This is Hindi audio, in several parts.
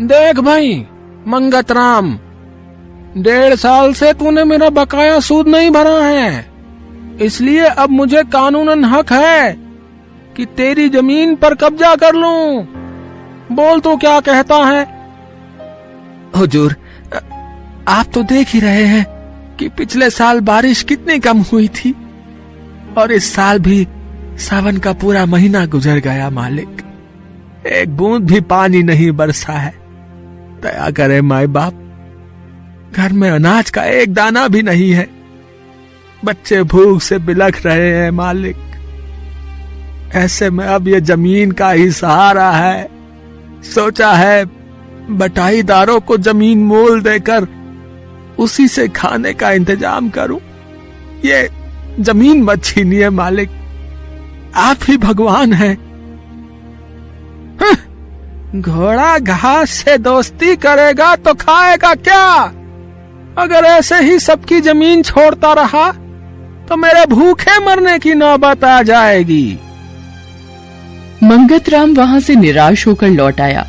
देख भाई मंगत राम, 1.5 साल से तूने मेरा बकाया सूद नहीं भरा है, इसलिए अब मुझे कानूनन हक है कि तेरी जमीन पर कब्जा कर लूं। बोल तू क्या कहता है? हुजूर, आप तो देख ही रहे हैं कि पिछले साल बारिश कितनी कम हुई थी और इस साल भी सावन का पूरा महीना गुजर गया मालिक, एक बूंद भी पानी नहीं बरसा है। दया करे माए बाप, घर में अनाज का एक दाना भी नहीं है, बच्चे भूख से बिलख रहे हैं मालिक। ऐसे में अब ये जमीन का ही सहारा है। सोचा है बटाईदारों को जमीन मोल देकर उसी से खाने का इंतजाम करूं। ये जमीन मत छीनिए मालिक, आप ही भगवान हैं। घोड़ा घास से दोस्ती करेगा तो खाएगा क्या? अगर ऐसे ही सबकी जमीन छोड़ता रहा तो मेरे भूखे मरने की नौबत आ जाएगी। मंगत राम वहां से निराश होकर लौट आया।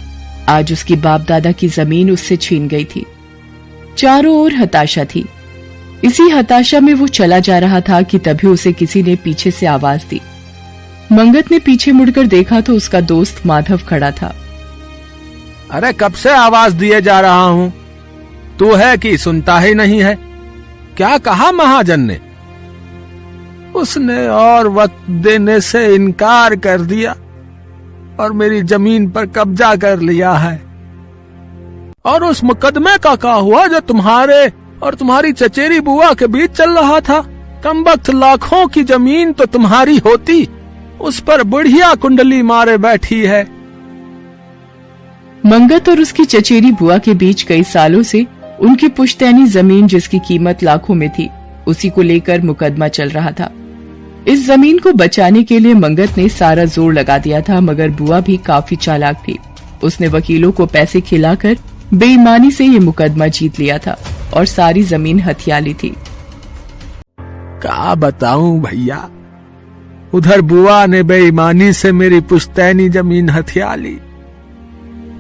आज उसकी बाप दादा की जमीन उससे छीन गई थी। चारों ओर हताशा थी। इसी हताशा में वो चला जा रहा था कि तभी उसे किसी ने पीछे से आवाज दी। मंगत ने पीछे मुड़कर देखा तो उसका दोस्त माधव खड़ा था। अरे कब से आवाज दिए जा रहा हूं, तू है कि सुनता ही नहीं है? क्या कहा महाजन ने? उसने और वक्त देने से इनकार कर दिया और मेरी जमीन पर कब्जा कर लिया है। और उस मुकदमे का क्या हुआ जो तुम्हारे और तुम्हारी चचेरी बुआ के बीच चल रहा था? कमबख्त लाखों की जमीन तो तुम्हारी होती, उस पर बुढ़िया कुंडली मारे बैठी है। मंगत और उसकी चचेरी बुआ के बीच कई सालों से उनकी पुश्तैनी जमीन जिसकी कीमत लाखों में थी, उसी को लेकर मुकदमा चल रहा था। इस जमीन को बचाने के लिए मंगत ने सारा जोर लगा दिया था, मगर बुआ भी काफी चालाक थी। उसने वकीलों को पैसे खिलाकर बेईमानी से ये मुकदमा जीत लिया था और सारी जमीन हथिया ली थी। क्या बताऊं भैया, उधर बुआ ने बेईमानी से मेरी पुश्तैनी जमीन हथिया ली।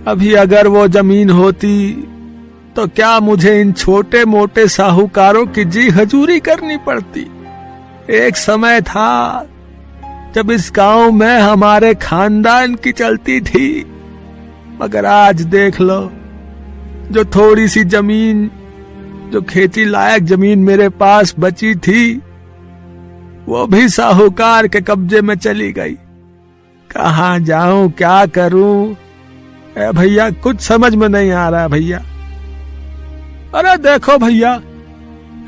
अभी अगर वो जमीन होती तो क्या मुझे इन छोटे मोटे साहूकारों की जी हजूरी करनी पड़ती? एक समय था जब इस गांव में हमारे खानदान की चलती थी, मगर आज देख लो, जो थोड़ी सी जमीन, जो खेती लायक जमीन मेरे पास बची थी, वो भी साहूकार के कब्जे में चली गई। कहाँ जाऊं, क्या करूं? भैया कुछ समझ में नहीं आ रहा भैया। अरे देखो भैया,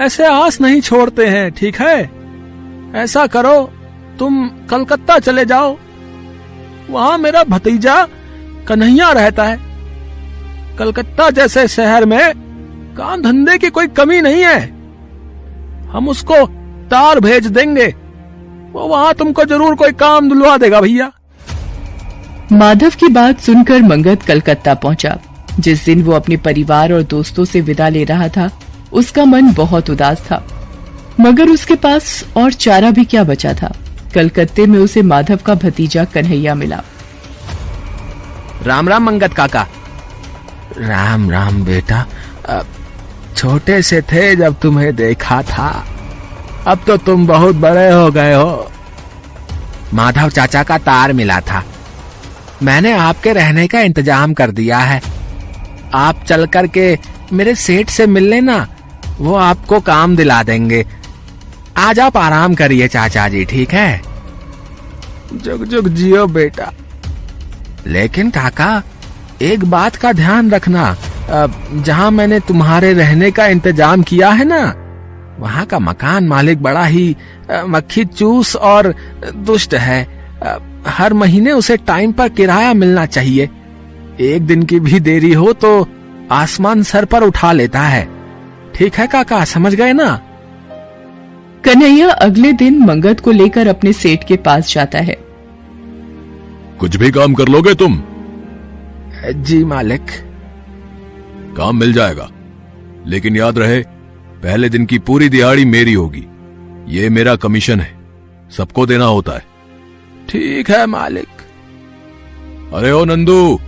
ऐसे आस नहीं छोड़ते हैं, ठीक है? ऐसा करो, तुम कलकत्ता चले जाओ, वहां मेरा भतीजा कन्हैया रहता है। कलकत्ता जैसे शहर में काम धंधे की कोई कमी नहीं है, हम उसको तार भेज देंगे, वो वहां तुमको जरूर कोई काम दिलवा देगा भैया। माधव की बात सुनकर मंगत कलकत्ता पहुंचा। जिस दिन वो अपने परिवार और दोस्तों से विदा ले रहा था, उसका मन बहुत उदास था, मगर उसके पास और चारा भी क्या बचा था। कलकत्ते में उसे माधव का भतीजा कन्हैया मिला। राम राम मंगत काका। राम राम बेटा, छोटे से थे जब तुम्हें देखा था, अब तो तुम बहुत बड़े हो गए हो। माधव चाचा का तार मिला था, मैंने आपके रहने का इंतजाम कर दिया है। आप चल कर के मेरे सेठ से मिल लेना, वो आपको काम दिला देंगे। आज आप आराम करिए चाचा जी, ठीक है? जुग जुग जियो बेटा। लेकिन काका, एक बात का ध्यान रखना, जहां मैंने तुम्हारे रहने का इंतजाम किया है ना, वहां का मकान मालिक बड़ा ही मक्खी चूस और दुष्ट है। हर महीने उसे टाइम पर किराया मिलना चाहिए। एक दिन की भी देरी हो तो आसमान सर पर उठा लेता है। ठीक है काका, समझ गए ना? कन्हैया अगले दिन मंगत को लेकर अपने सेठ के पास जाता है। कुछ भी काम कर लोगे तुम? जी मालिक। काम मिल जाएगा, लेकिन याद रहे, पहले दिन की पूरी दिहाड़ी मेरी होगी। ये मेरा कमीशन है, सबको देना होता है। ठीक है मालिक। अरे ओ नंदू,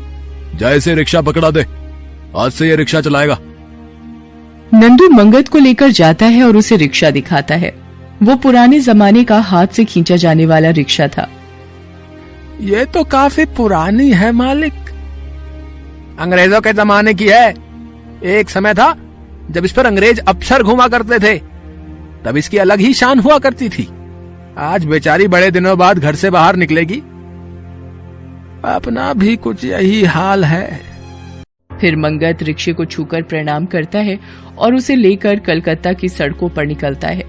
जय से रिक्शा पकड़ा दे। आज से ये रिक्शा चलाएगा। नंदू मंगत को लेकर जाता है और उसे रिक्शा दिखाता है। वो पुराने जमाने का हाथ से खींचा जाने वाला रिक्शा था। ये तो काफी पुरानी है मालिक, अंग्रेजों के जमाने की है। एक समय था जब इस पर अंग्रेज अफसर घुमा करते थे, तब इसकी अलग ही शान हुआ करती थी। आज बेचारी बड़े दिनों बाद घर से बाहर निकलेगी। अपना भी कुछ यही हाल है। फिर मंगत रिक्शे को छूकर प्रणाम करता है और उसे लेकर कलकत्ता की सड़कों पर निकलता है।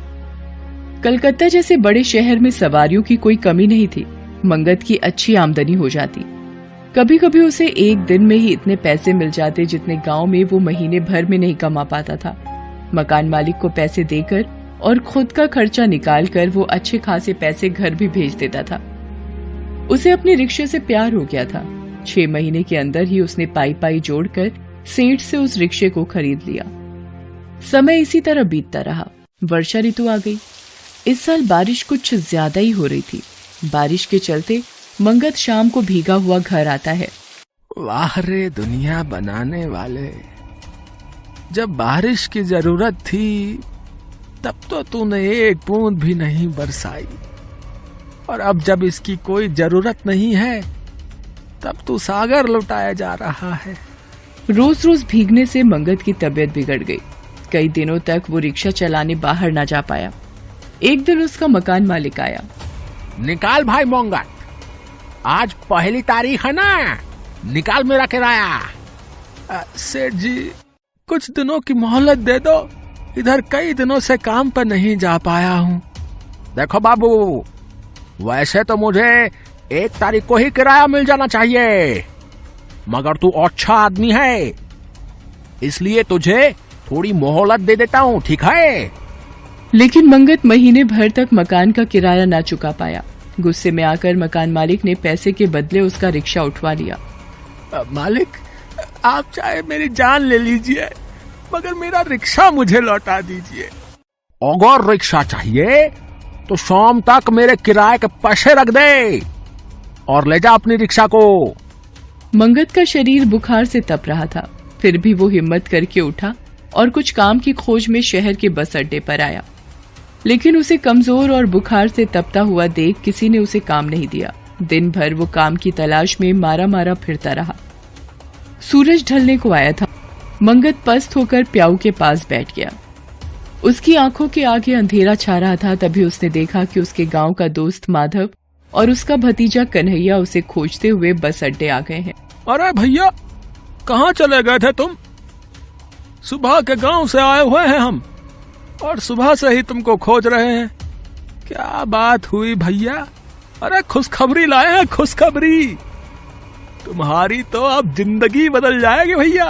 कलकत्ता जैसे बड़े शहर में सवारियों की कोई कमी नहीं थी। मंगत की अच्छी आमदनी हो जाती। कभी कभी उसे एक दिन में ही इतने पैसे मिल जाते जितने गांव में वो महीने भर में नहीं कमा पाता था। मकान मालिक को पैसे देकर और खुद का खर्चा निकालकर वो अच्छे खासे पैसे घर भी भेज देता था। उसे अपने रिक्शे से प्यार हो गया था। 6 महीने के अंदर ही उसने पाई पाई जोड़कर सेठ से उस रिक्शे को खरीद लिया। समय इसी तरह बीतता रहा। वर्षा ऋतु आ गई। इस साल बारिश कुछ ज्यादा ही हो रही थी। बारिश के चलते मंगत शाम को भीगा हुआ घर आता है। वाह रे दुनिया बनाने वाले, जब बारिश की जरूरत थी तब तो तूने एक बूंद भी नहीं बरसाई, और अब जब इसकी कोई जरूरत नहीं है तब तू सागर लुटाया जा रहा है। रोज रोज भीगने से मंगत की तबीयत बिगड़ गई। कई दिनों तक वो रिक्शा चलाने बाहर ना जा पाया। एक दिन उसका मकान मालिक आया। निकाल भाई मंगत, आज 1 तारीख है ना, निकाल मेरा किराया। सेठ जी, कुछ दिनों की मोहलत दे दो, इधर कई दिनों से काम पर नहीं जा पाया हूँ। देखो बाबू, वैसे तो मुझे 1 तारीख को ही किराया मिल जाना चाहिए, मगर तू अच्छा आदमी है इसलिए तुझे थोड़ी मोहलत दे देता हूँ, ठीक है? लेकिन मंगत महीने भर तक मकान का किराया ना चुका पाया। गुस्से में आकर मकान मालिक ने पैसे के बदले उसका रिक्शा उठवा लिया। मालिक, आप चाहे मेरी जान ले लीजिए, मगर मेरा रिक्शा मुझे लौटा दीजिए। अगर रिक्शा चाहिए तो शाम तक मेरे किराए के पैसे रख दे और ले जा अपनी रिक्शा को। मंगत का शरीर बुखार से तप रहा था, फिर भी वो हिम्मत करके उठा और कुछ काम की खोज में शहर के बस अड्डे पर आया। लेकिन उसे कमजोर और बुखार से तपता हुआ देख किसी ने उसे काम नहीं दिया। दिन भर वो काम की तलाश में मारा मारा फिरता रहा। सूरज ढलने को आया था। मंगत पस्त होकर प्याऊ के पास बैठ गया। उसकी आंखों के आगे अंधेरा छा रहा था। तभी उसने देखा कि उसके गांव का दोस्त माधव और उसका भतीजा कन्हैया उसे खोजते हुए बस अड्डे आ गए हैं। अरे भैया, कहाँ चले गए थे तुम? सुबह के गांव से आए हुए हैं हम, और सुबह से ही तुमको खोज रहे हैं। क्या बात हुई भैया? अरे खुशखबरी लाए हैं, खुशखबरी। तुम्हारी तो अब जिंदगी बदल जाएगी भैया।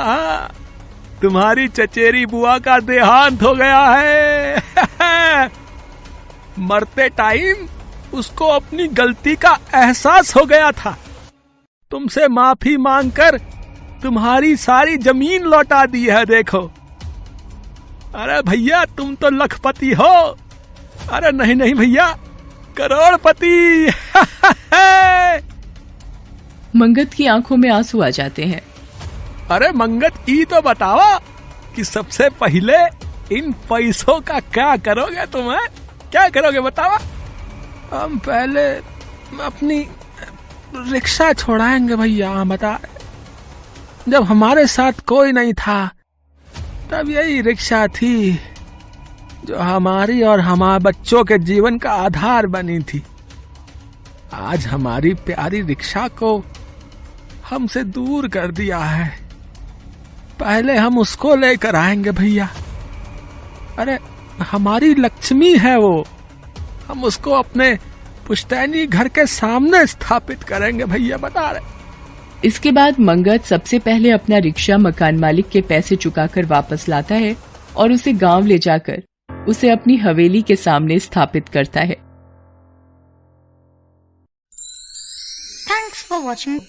तुम्हारी चचेरी बुआ का देहांत हो गया है। मरते टाइम उसको अपनी गलती का एहसास हो गया था। तुमसे माफी मांगकर तुम्हारी सारी जमीन लौटा दी है, देखो। अरे भैया, तुम तो लखपति हो। अरे नहीं नहीं भैया, करोड़पति। मंगत की आंखों में आंसू आ जाते हैं। अरे मंगत, ई तो बताओ कि सबसे पहले इन पैसों का क्या करोगे तुम? क्या करोगे बताओ? हम पहले अपनी रिक्शा छोड़ाएंगे भैया। बता, जब हमारे साथ कोई नहीं था तब यही रिक्शा थी जो हमारी और हमारे बच्चों के जीवन का आधार बनी थी। आज हमारी प्यारी रिक्शा को हमसे दूर कर दिया है। पहले हम उसको लेकर आएंगे भैया। अरे हमारी लक्ष्मी है वो, हम उसको अपने पुश्तैनी घर के सामने स्थापित करेंगे भैया, बता रहे। इसके बाद मंगत सबसे पहले अपना रिक्शा मकान मालिक के पैसे चुकाकर वापस लाता है और उसे गांव ले जाकर उसे अपनी हवेली के सामने स्थापित करता है। Thanks for watching.